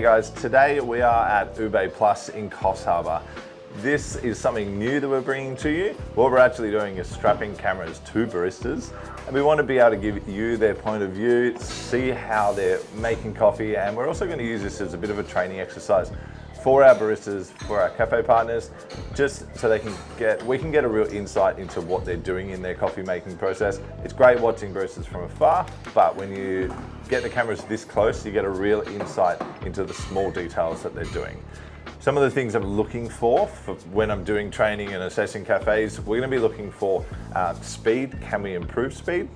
Hey guys, today we are at Ube Plus in Coffs Harbour. This is something new that we're bringing to you. What we're actually doing is strapping cameras to baristas, and we want to be able to give you their point of view, see how they're making coffee, and we're also going to use this as a bit of a training exercise for our baristas, for our cafe partners, just so we can get a real insight into what they're doing in their coffee making process. It's great watching baristas from afar, but when you get the cameras this close, you get a real insight into the small details that they're doing. Some of the things I'm looking for when I'm doing training and assessing cafes, we're going to be looking for speed. Can we improve speed?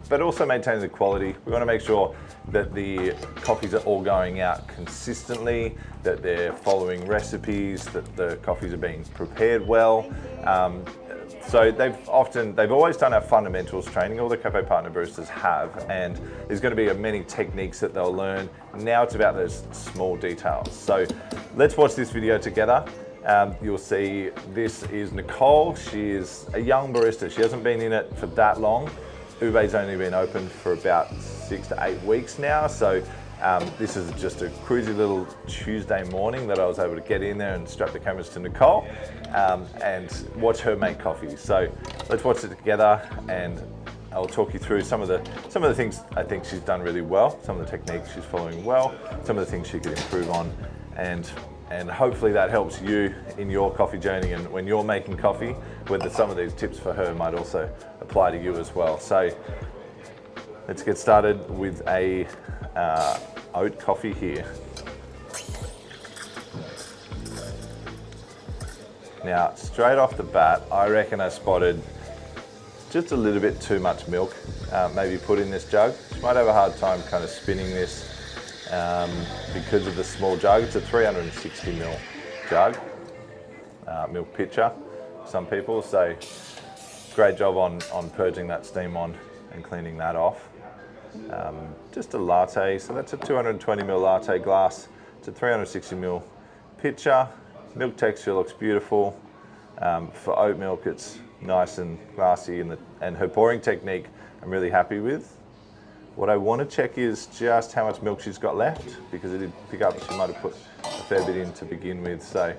But also maintaining the quality. We want to make sure that the coffees are all going out consistently, that they're following recipes, that the coffees are being prepared well. So they've always done our fundamentals training, all the cafe partner baristas have, and there's going to be many techniques that they'll learn. Now it's about those small details. So let's watch this video together. You'll see this is Nicole. She is a young barista. She hasn't been in it for that long. Ube's only been open for about 6 to 8 weeks now, so this is just a cruisy little Tuesday morning that I was able to get in there and strap the cameras to Nicole and watch her make coffee. So let's watch it together, and I'll talk you through some of the things I think she's done really well, some of the techniques she's following well, some of the things she could improve on, and hopefully that helps you in your coffee journey and when you're making coffee, whether some of these tips for her might also apply to you as well. So let's get started with a oat coffee here. Now, straight off the bat, I reckon I spotted just a little bit too much milk, maybe put in this jug. She might have a hard time kind of spinning this because of the small jug. It's a 360 ml jug, milk pitcher, some people. So great job on purging that steam on and cleaning that off. Just a latte, so that's a 220 ml latte glass. It's a 360 ml pitcher. Milk texture looks beautiful. For oat milk, it's nice and glassy, and her pouring technique I'm really happy with. What I want to check is just how much milk she's got left, because I did pick up she might have put a fair bit in to begin with. So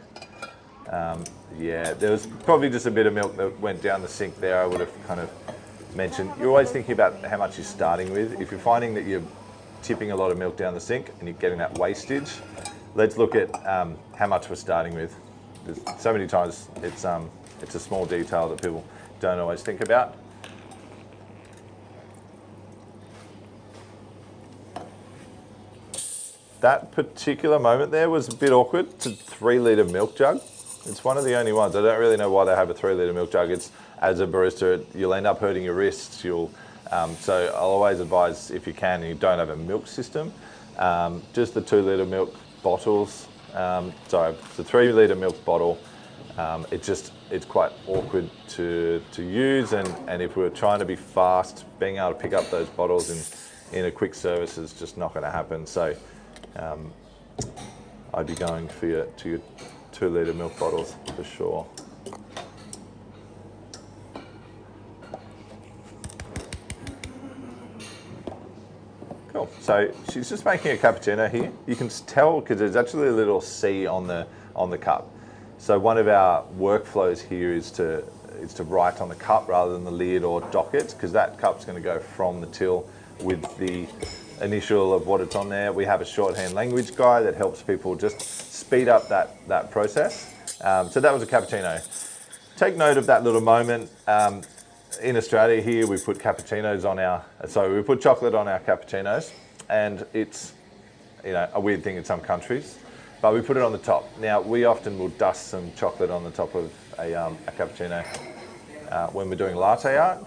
yeah, there was probably just a bit of milk that went down the sink there. I would have kind of mentioned. You're always thinking about how much you're starting with. If you're finding that you're tipping a lot of milk down the sink and you're getting that wastage, let's look at how much we're starting with. There's so many times it's a small detail that people don't always think about. That particular moment there was a bit awkward. It's a 3 litre milk jug. It's one of the only ones. I don't really know why they have a 3 litre milk jug. It's, as a barista, you'll end up hurting your wrists. So I'll always advise, if you can and you don't have a milk system, just the 2 litre milk bottles. Sorry, it's a 3 litre milk bottle. It's quite awkward to use, and if we were trying to be fast, being able to pick up those bottles in a quick service is just not going to happen. So I'd be going for your 2 litre milk bottles for sure. Cool. So she's just making a cappuccino here. You can tell because there's actually a little C on the cup. So one of our workflows here is to write on the cup rather than the lid or Dockets, because that cup's going to go from the till with the initial of what it's on there. We have a shorthand language guide that helps people just speed up that process. So that was a cappuccino. Take note of that little moment. In Australia here, we put cappuccinos on we put chocolate on our cappuccinos, and it's a weird thing in some countries, but we put it on the top. Now, we often will dust some chocolate on the top of a cappuccino when we're doing latte art.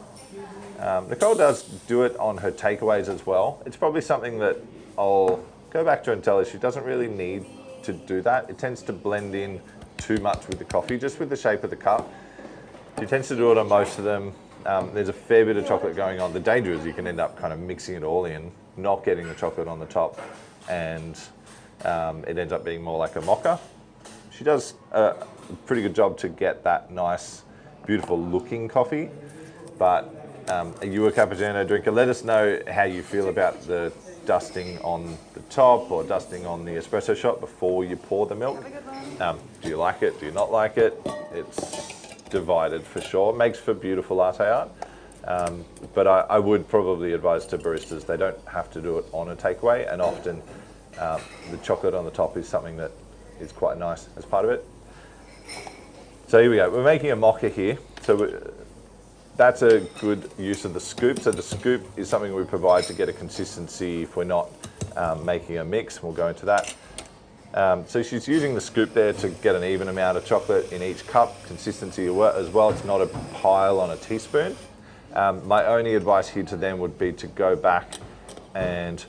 Nicole does do it on her takeaways as well. It's probably something that I'll go back to her and tell her she doesn't really need to do that. It tends to blend in too much with the coffee, just with the shape of the cup. She tends to do it on most of them. There's a fair bit of chocolate going on. The danger is you can end up kind of mixing it all in, not getting the chocolate on the top, and it ends up being more like a mocha. She does a pretty good job to get that nice, beautiful looking coffee, but are you a cappuccino drinker? Let us know how you feel about the dusting on the top or dusting on the espresso shot before you pour the milk. Do you like it? Do you not like it? It's divided for sure. It makes for beautiful latte art. But I would probably advise to baristas, they don't have to do it on a takeaway, and often the chocolate on the top is something that is quite nice as part of it. So here we go, we're making a mocha here. So that's a good use of the scoop. So the scoop is something we provide to get a consistency if we're not making a mix. We'll go into that. So she's using the scoop there to get an even amount of chocolate in each cup. Consistency as well, it's not a pile on a teaspoon. My only advice here to them would be to go back and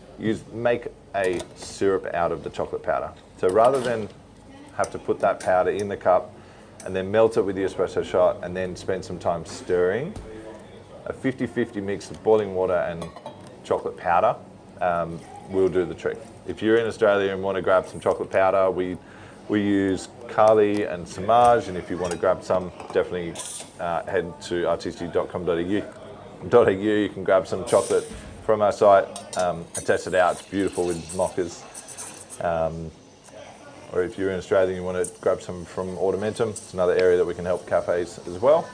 make a syrup out of the chocolate powder. So rather than have to put that powder in the cup and then melt it with the espresso shot and then spend some time stirring, a 50-50 mix of boiling water and chocolate powder will do the trick. If you're in Australia and want to grab some chocolate powder, we use Carly and Samaj, and if you want to grab some, definitely head to artisti.com.au. You can grab some chocolate from our site and test it out. It's beautiful with mochas. Or if you're in Australia and you want to grab some from Automentum, it's another area that we can help cafes as well.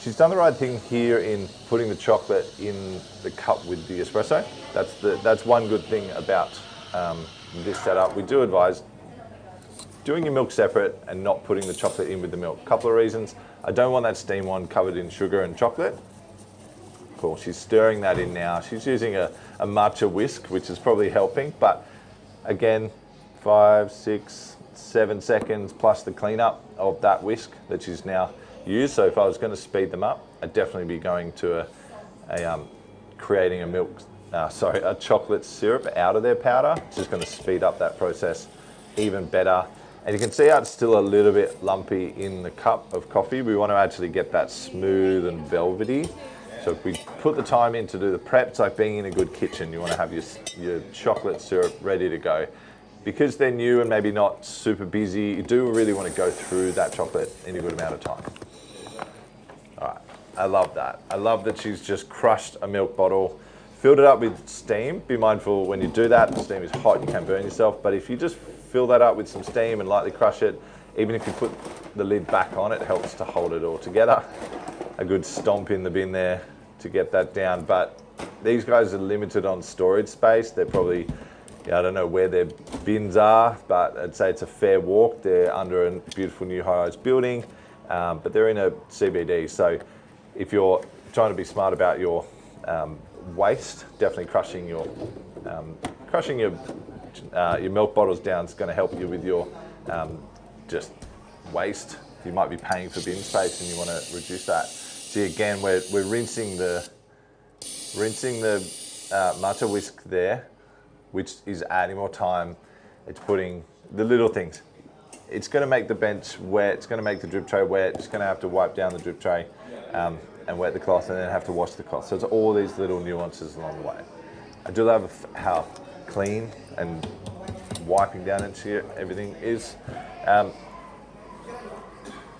She's done the right thing here in putting the chocolate in the cup with the espresso. That's one good thing about this setup. We do advise doing your milk separate and not putting the chocolate in with the milk. Couple of reasons. I don't want that steam one covered in sugar and chocolate. Cool, she's stirring that in now. She's using a matcha whisk, which is probably helping, but again, 5, 6, 7 seconds plus the cleanup of that whisk that she's now used. So if I was going to speed them up, I'd definitely be going to creating a chocolate syrup out of their powder. It's just going to speed up that process even better. And you can see how it's still a little bit lumpy in the cup of coffee. We want to actually get that smooth and velvety. So if we put the time in to do the prep, it's like being in a good kitchen. You want to have your chocolate syrup ready to go. Because they're new and maybe not super busy, you do really want to go through that chocolate in a good amount of time. All right, I love that. I love that she's just crushed a milk bottle, filled it up with steam. Be mindful when you do that, the steam is hot, you can burn yourself. But if you just fill that up with some steam and lightly crush it, even if you put the lid back on, it helps to hold it all together. A good stomp in the bin there to get that down. But these guys are limited on storage space. They're probably, I don't know where their bins are, but I'd say it's a fair walk. They're under a beautiful new high-rise building, but they're in a CBD. So if you're trying to be smart about your waste, definitely crushing your milk bottles down is going to help you with your just waste. You might be paying for bin space and you want to reduce that. See, again, we're rinsing the matcha whisk there, which is adding more time. It's putting the little things. It's going to make the bench wet. It's going to make the drip tray wet. It's going to have to wipe down the drip tray and wet the cloth, and then have to wash the cloth. So it's all these little nuances along the way. I do love how clean and wiping down into everything is.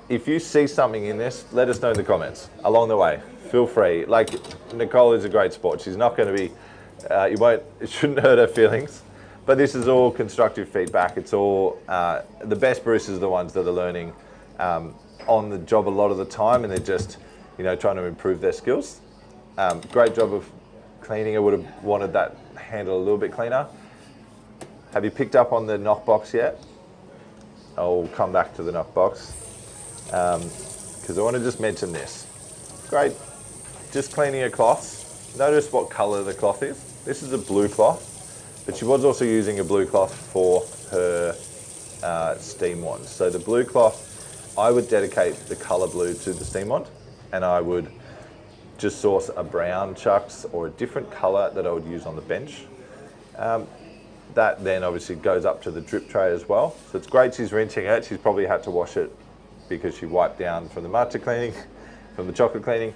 If you see something in this, let us know in the comments along the way. Feel free. Like, Nicole is a great sport. She's not going to be, it shouldn't hurt her feelings. But this is all constructive feedback. It's all, the best baristas are the ones that are learning on the job a lot of the time, and they're just, trying to improve their skills. Great job of cleaning. I would have wanted that handle a little bit cleaner. Have you picked up on the Knockbox yet? I'll come back to the Knockbox because I want to just mention this. Great, just cleaning your cloths. Notice what color the cloth is. This is a blue cloth, but she was also using a blue cloth for her steam wand. So the blue cloth, I would dedicate the color blue to the steam wand, and I would just source a brown chucks or a different color that I would use on the bench. That then obviously goes up to the drip tray as well. So it's great she's rinsing it. She's probably had to wash it because she wiped down from the matcha cleaning, from the chocolate cleaning.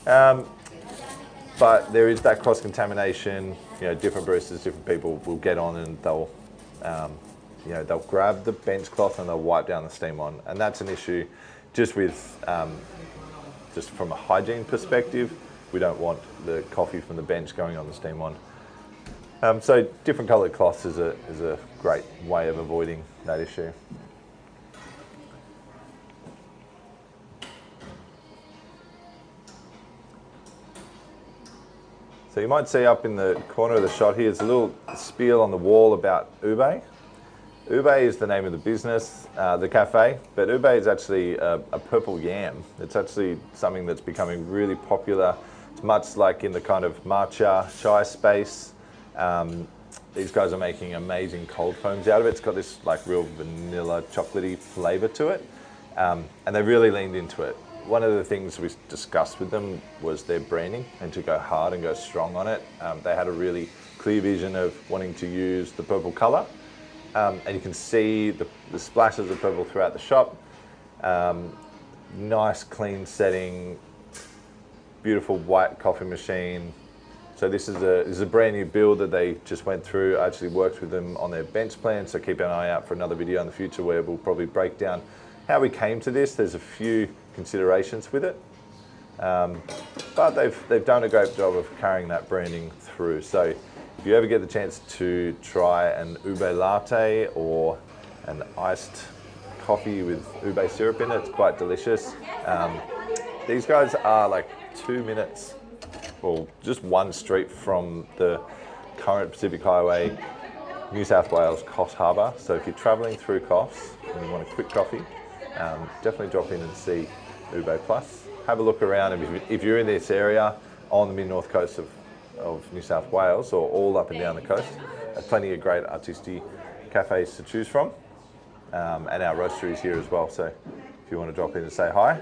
But there is that cross-contamination. Different baristas, different people will get on and they'll grab the bench cloth and they'll wipe down the steam on. And that's an issue just with, just from a hygiene perspective. we don't want the coffee from the bench going on the steam wand. So different coloured cloths is a great way of avoiding that issue. So you might see up in the corner of the shot here, there's a little spiel on the wall about Ube. Ube is the name of the business, the cafe, but Ube is actually a purple yam. It's actually something that's becoming really popular. It's much like in the kind of matcha chai space. These guys are making amazing cold foams out of it. It's got this like real vanilla chocolatey flavour to it, and they really leaned into it. One of the things we discussed with them was their branding and to go hard and go strong on it. They had a really clear vision of wanting to use the purple colour, and you can see the splashes of purple throughout the shop. Nice clean setting, beautiful white coffee machine. So this is a brand new build that they just went through. I actually worked with them on their bench plan, so keep an eye out for another video in the future where we'll probably break down how we came to this. There's a few considerations with it, but they've done a great job of carrying that branding through. So if you ever get the chance to try an Ube latte or an iced coffee with Ube syrup in it, it's quite delicious. These guys are like 2 minutes, or just one street from the current Pacific Highway, New South Wales, Coffs Harbour. So if you're travelling through Coffs and you want a quick coffee, definitely drop in and see Ube Plus. Have a look around, and if you're in this area on the mid-north coast of New South Wales or all up and down the coast, there's plenty of great Artisti cafes to choose from, and our roastery is here as well. So if you want to drop in and say hi.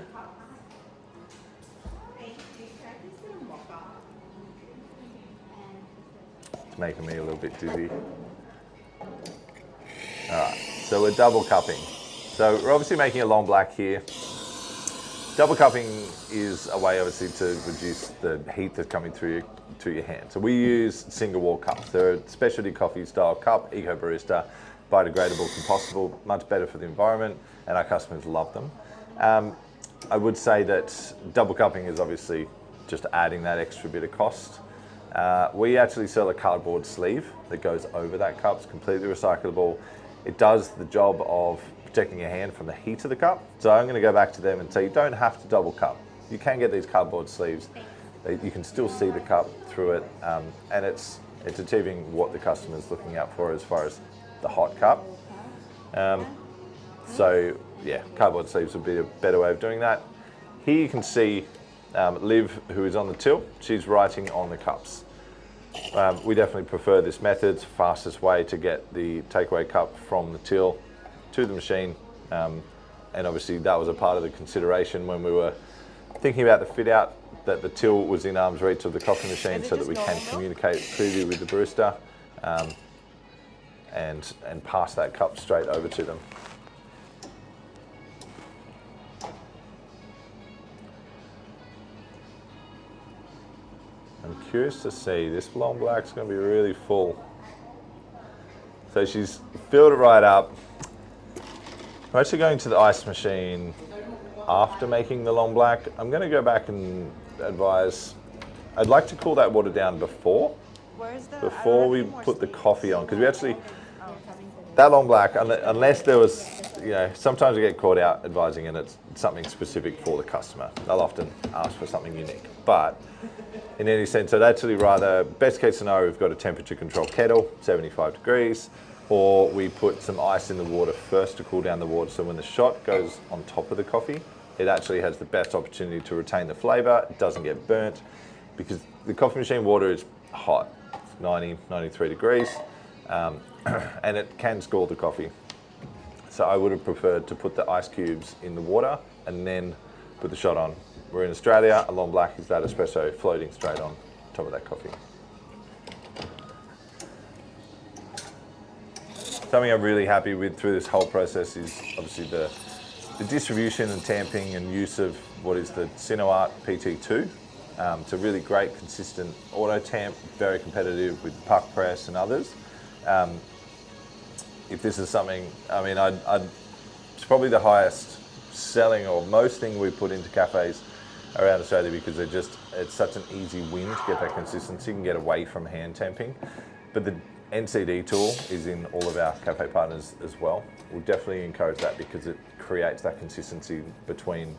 It's making me a little bit dizzy. Alright, so we're double cupping. So we're obviously making a long black here. Double cupping is a way obviously to reduce the heat that's coming through to your hand. So we use single wall cups. They're a specialty coffee style cup, eco barista, biodegradable, compostable, much better for the environment, and our customers love them. I would say that double cupping is obviously just adding that extra bit of cost. We actually sell a cardboard sleeve that goes over that cup. It's completely recyclable. It does the job of protecting your hand from the heat of the cup. So I'm going to go back to them and say you don't have to double cup. You can get these cardboard sleeves. You can still see the cup through it, and it's achieving what the customer's looking out for as far as the hot cup. So yeah, cardboard sleeves would be a better way of doing that. Here you can see Liv, who is on the till. She's writing on the cups. We definitely prefer this method. It's the fastest way to get the takeaway cup from the till to the machine, and obviously that was a part of the consideration when we were thinking about the fit out, that the till was in arm's reach of the coffee machine so that we can communicate clearly with the barista, and pass that cup straight over to them. I'm curious to see, this long black's going to be really full. So she's filled it right up. I'm actually going to the ice machine after making the long black. I'm going to go back and advise, I'd like to cool that water down before we put the coffee on, because we actually, that long black, unless there was, sometimes I get caught out advising and it's something specific for the customer. They'll often ask for something unique. But in any sense, I'd actually rather, best case scenario, we've got a temperature control kettle, 75 degrees, or we put some ice in the water first to cool down the water, so when the shot goes on top of the coffee, it actually has the best opportunity to retain the flavour. It doesn't get burnt, because the coffee machine water is hot. It's 90, 93 degrees, and it can scald the coffee. So I would have preferred to put the ice cubes in the water and then put the shot on. We're in Australia, a long black is that espresso floating straight on top of that coffee. Something I'm really happy with through this whole process is obviously the distribution and tamping and use of what is the Cinoart PT2. It's a really great, consistent auto tamp, very competitive with puck press and others. If this is something, it's probably the highest selling or most thing we put into cafes around Australia because it's such an easy win to get that consistency and get away from hand tamping. But the NCD tool is in all of our cafe partners as well. We'll definitely encourage that because it creates that consistency between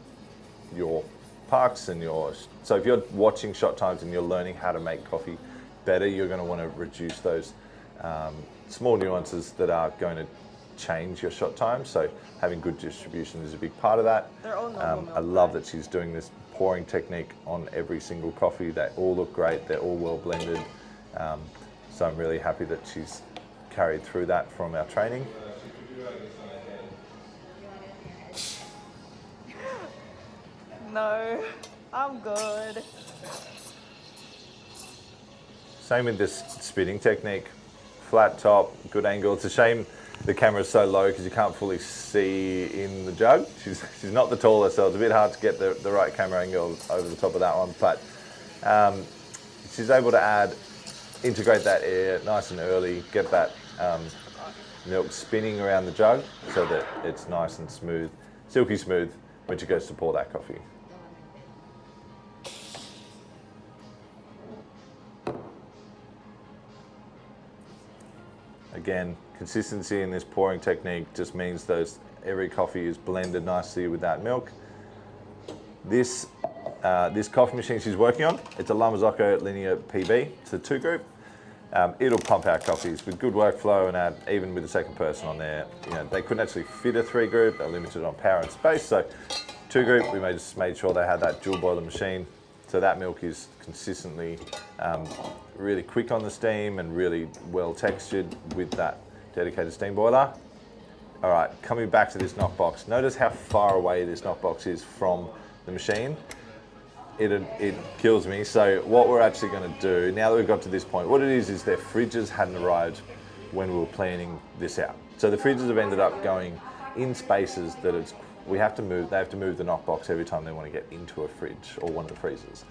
your parks and yours. So if you're watching shot times and you're learning how to make coffee better, you're going to want to reduce those small nuances that are going to change your shot time. So having good distribution is a big part of that. They're all normal milk, I love that she's doing this pouring technique on every single coffee. They all look great. They're all well blended. So I'm really happy that she's carried through that from our training. No, I'm good. Same with this spitting technique. Flat top, good angle. It's a shame the camera's so low because you can't fully see in the jug. She's not the tallest, so it's a bit hard to get the right camera angle over the top of that one. But she's able to integrate that air nice and early, get that milk spinning around the jug so that it's nice and smooth, silky smooth when she goes to pour that coffee. Again, consistency in this pouring technique just means every coffee is blended nicely with that milk. This coffee machine she's working on, it's a Lamazocco Linear PB. It's a 2 group. It'll pump out coffees with good workflow and even with the second person on there. They couldn't actually fit a 3 group. They're limited on power and space. So 2 group, we just made sure they had that dual boiler machine. So that milk is consistently really quick on the steam and really well textured with that dedicated steam boiler. All right, coming back to this knockbox, notice how far away this knockbox is from the machine. It kills me. So what we're actually going to do, now that we've got to this point, what it is their fridges hadn't arrived when we were planning this out. So the fridges have ended up going in spaces that they have to move the knockbox every time they want to get into a fridge or one of the freezers.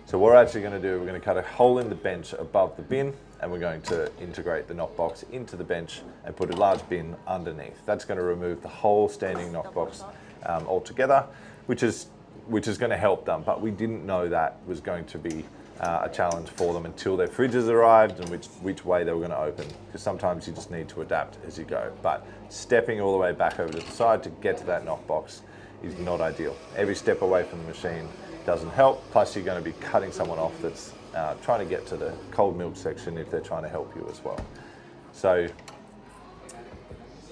So what we're actually going to do, we're going to cut a hole in the bench above the bin and we're going to integrate the knockbox into the bench and put a large bin underneath. That's going to remove the whole standing knockbox altogether, which is going to help them. But we didn't know that was going to be a challenge for them until their fridges arrived and which way they were going to open, because sometimes you just need to adapt as you go. But stepping all the way back over to the side to get to that knockbox is not ideal. Every step away from the machine doesn't help, plus you're going to be cutting someone off that's trying to get to the cold milk section if they're trying to help you as well. So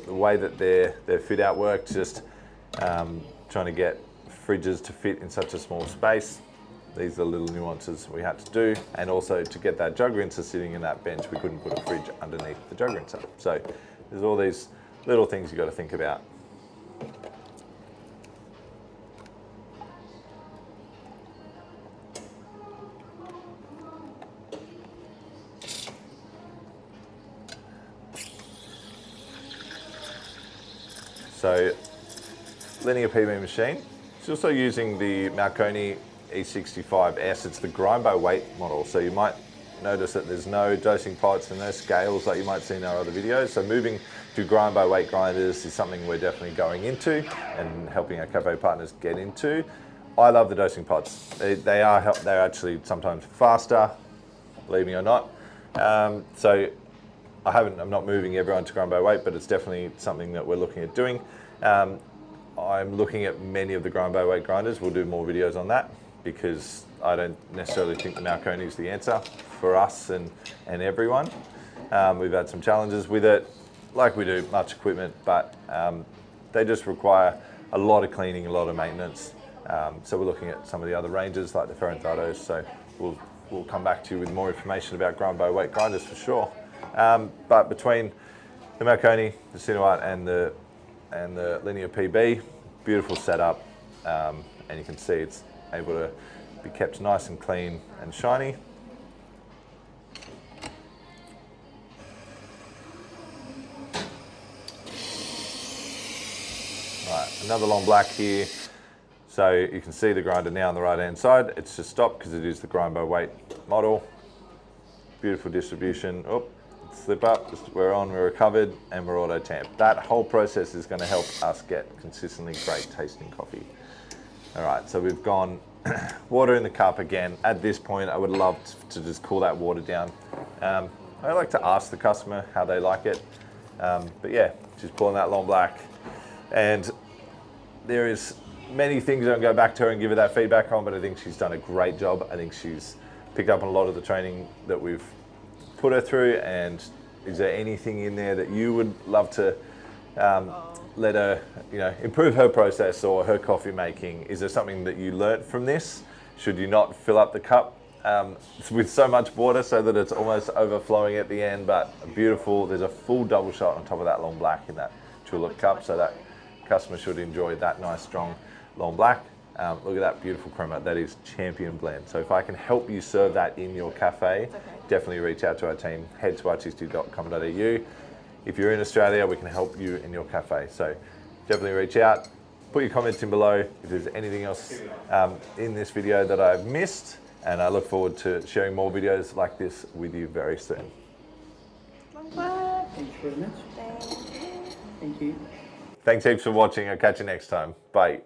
the way that their fit out worked, just trying to get fridges to fit in such a small space. These are little nuances we had to do, and also to get that jug rinser sitting in that bench, we couldn't put a fridge underneath the jug rinser. So there's all these little things you've got to think about. So linear PB machine. She's also using the Marconi E65S. It's the grind by weight model. So you might notice that there's no dosing pots and no scales like you might see in our other videos. So moving to grind by weight grinders is something we're definitely going into and helping our cafe partners get into. I love the dosing pots. They're actually sometimes faster, believe me or not. So I'm not moving everyone to grind by weight, but it's definitely something that we're looking at doing. I'm looking at many of the grind by weight grinders. We'll do more videos on that because I don't necessarily think the Marconi is the answer for us and everyone. We've had some challenges with it, like we do much equipment, but they just require a lot of cleaning, a lot of maintenance. So we're looking at some of the other ranges like the Ferrentados. So we'll come back to you with more information about grind by weight grinders for sure. But between the Marconi, the Cinoart, and the Linear PB, beautiful setup, and you can see it's able to be kept nice and clean and shiny. Right, another long black here. So you can see the grinder now on the right hand side. It's just stopped because it is the grind by weight model. Beautiful distribution. Oh, slip up, we're recovered, and we're auto tamp. That whole process is going to help us get consistently great tasting coffee. All right, so we've gone water in the cup again. At this point, I would love to just cool that water down. I like to ask the customer how they like it. But yeah, she's pulling that long black. And there is many things I don't go back to her and give her that feedback on, but I think she's done a great job. I think she's picked up on a lot of the training that we've put her through. And is there anything in there that you would love to let her, improve her process or her coffee making? Is there something that you learnt from this? Should you not fill up the cup with so much water so that it's almost overflowing at the end? But beautiful, there's a full double shot on top of that long black in that tulip cup, so that customer should enjoy that nice strong long black. Look at that beautiful chroma. That is champion blend. So if I can help you serve that in your cafe, definitely reach out to our team. Head to artisti.com.au. If you're in Australia, we can help you in your cafe. So definitely reach out. Put your comments in below if there's anything else in this video that I've missed. And I look forward to sharing more videos like this with you very soon. Long black. Thank you very much. Thank you. Thank you. Thanks heaps for watching. I'll catch you next time. Bye.